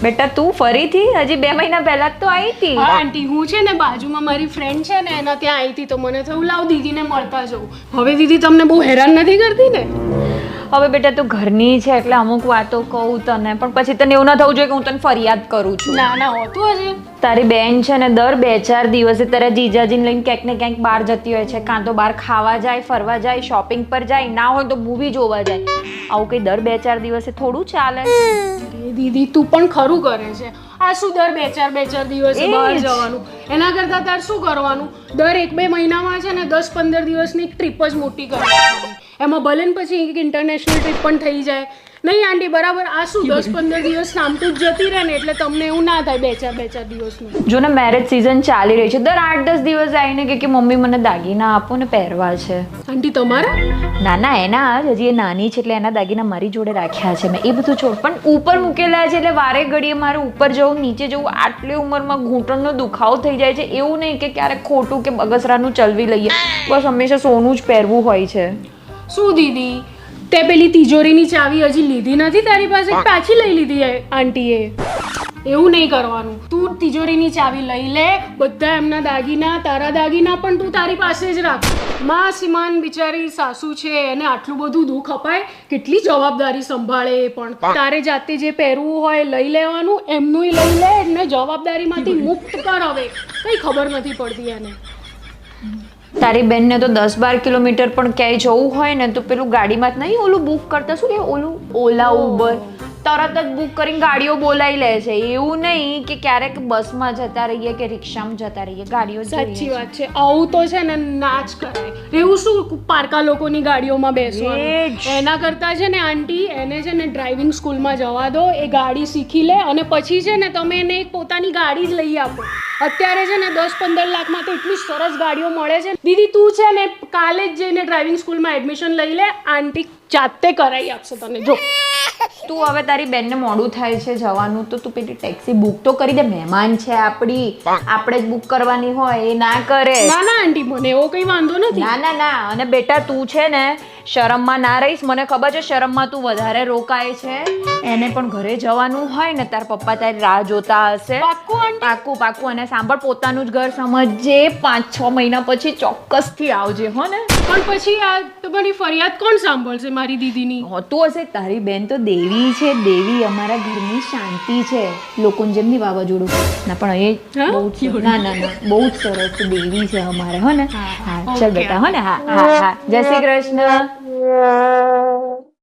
બેટા તું ફરીથી હજી 2 મહિના પહેલા જ તો આવી હતી. હા આંટી, હું છે ને બાજુમાં મારી ફ્રેન્ડ છે ને એના ત્યાં આવી હતી તો મને થયું લાવ દીદીને મળતા જવું. હવે દીદી તમને બહુ હેરાન નથી કરતી ને? હવે બેટા તું ઘરની છે એટલે અમુક વાતો કહું તને, પણ પછી તને એવું ના થવું જોઈએ કે હું તને ફરિયાદ કરું છું. ના ના હોતું હજી. તારી બેન છે ને દર 2-4 દિવસે તારા જીજાજીને લઈને ક્યાંક ને ક્યાંક બહાર જતી હોય છે. કાં તો બહાર ખાવા જાય, ફરવા જાય, શોપિંગ પર જાય, ના હોય તો મૂવી જોવા જાય. આવું કંઈ દર 2-4 દિવસે થોડું ચાલે? અરે દીદી તું પણ ખરું કરે છે. આ શું દર 2-4 દિવસે બહાર જવાનું? એના કરતા તાર શું કરવાનું, દર 1-2 મહિનામાં છે ને 10-15 દિવસની ટ્રીપ જ મોટી કરવાની. એમાં ભલે ને પછી એક ઇન્ટરનેશનલ ટ્રીપ પણ થઈ જાય. નહીં આંટી બરાબર? આ શું 10-15 દિવસ નામતું જ જતી રહે ને એટલે તમને એવું ના થાય 2-4 દિવસનું. જો ને મેરેજ સિઝન ચાલી રહી છે, દર 8-10 દિવસ આવીને કે મમ્મી મને દાગીના આપો ને પહેરવા છે. આંટી તમારા? ના ના એના હજી એ નાની છે એટલે એના દાગીના મારી જોડે રાખ્યા છે મેં. એ બધું છોડ, પણ ઉપર મૂકેલા છે એટલે વારે ઘડીએ મારે ઉપર જવું નીચે જવું. આટલી ઉંમરમાં ઘૂંટણનો દુખાવો થઈ જાય છે. એવું નહીં કે ક્યારેક ખોટું કે બગસરાનું ચલવી લઈએ, બસ હંમેશા સોનું જ પહેરવું હોય છે. શું દીદી તે પેલી તિજોરીની ચાવી હજી લીધી નથી તારી પાસે? પાછી લઈ લીધી આંટીએ? એવું નહીં કરવાનું. તું તિજોરીની ચાવી લઈ લે, બધા એમના દાગીના, તારા દાગીના પણ તું તારી પાસે જ રાખ. માં સીમાન બિચારી સાસુ છે, એને આટલું બધું દુઃખ અપાય, કેટલી જવાબદારી સંભાળે એ પણ. તારે જાતે જે પહેરવું હોય લઈ લેવાનું, એમનું લઈ લે, એને જવાબદારીમાંથી મુક્ત કર. હવે કઈ ખબર નથી પડતી એને. તારી બેનને તો 10-12 કિલોમીટર પણ ક્યાંય જવું હોય ને તો પેલું ગાડીમાં જ નહીં ઓલું બુક કરતા, શું કે ઓલું ઓલા ઉબર, તરત જ બુક કરીને ગાડીઓ બોલાવી લે છે. એવું નહીં કે ક્યારેક બસમાં જતા રહીએ કે રિક્ષામાં જતા રહીએ, ગાડીઓ. સાચી વાત છે. આવું તો છે ને ના જ કરાય. એવું શું પારકા લોકોની ગાડીઓમાં બેસવાનું? એના કરતાં છે ને આંટી એને છે ને ડ્રાઇવિંગ સ્કૂલમાં જવા દો, એ ગાડી શીખી લે અને પછી છે ને તમે એને એક પોતાની ગાડી જ લઈ આપો. અત્યારે છે ને 10-15 લાખમાં તો એટલી સરસ ગાડીઓ મળે છે. દીદી તું છે ને કાલે જ જઈને ડ્રાઇવિંગ સ્કૂલમાં એડમિશન લઈ લે, આંટી જાતે કરાવી આપશે તને. જો તું હવે તારી બેનને મોડું થાય છે જવાનું તો તું પેલી ટેક્સી બુક તો કરી દે. મહેમાન છે આપણી, આપણે જ બુક કરવાની હોય, એ ના કરે. ના ના આંટી મને એવો કઈ વાંધો નથી. ના ના ના. અને બેટા તું છે ને શરમમાં ના રહીશ. મને ખબર છે શરમમાં તું વધારે રોકાય છે. એને પણ ઘરે જવાનું હોય ને તાર પપ્પા તારી રાહ જોતા હશે. પાક્કું આંટી? પાક્કું પાક્કું. અને સાંભળ, પોતાનું જ ઘર સમજજે. 5-6 મહિના પછી ચોક્કસથી આવજે હો ને. પણ પછી આ તમારી ફરિયાદ કોણ સાંભળશે મારી દીદીની? હોતું હશે. તારી બેન તો દેવી છે, દેવી. અમારા ઘરની શાંતિ છે, લોકોને જેમની વાવાઝોડું. ના પણ એ બહુ જ ના ના ના બહુ જ સરસ દેવી છે અમારે હો ને. હા ચાલ બેટા હો ને. હા હા હા. જય શ્રી કૃષ્ણ.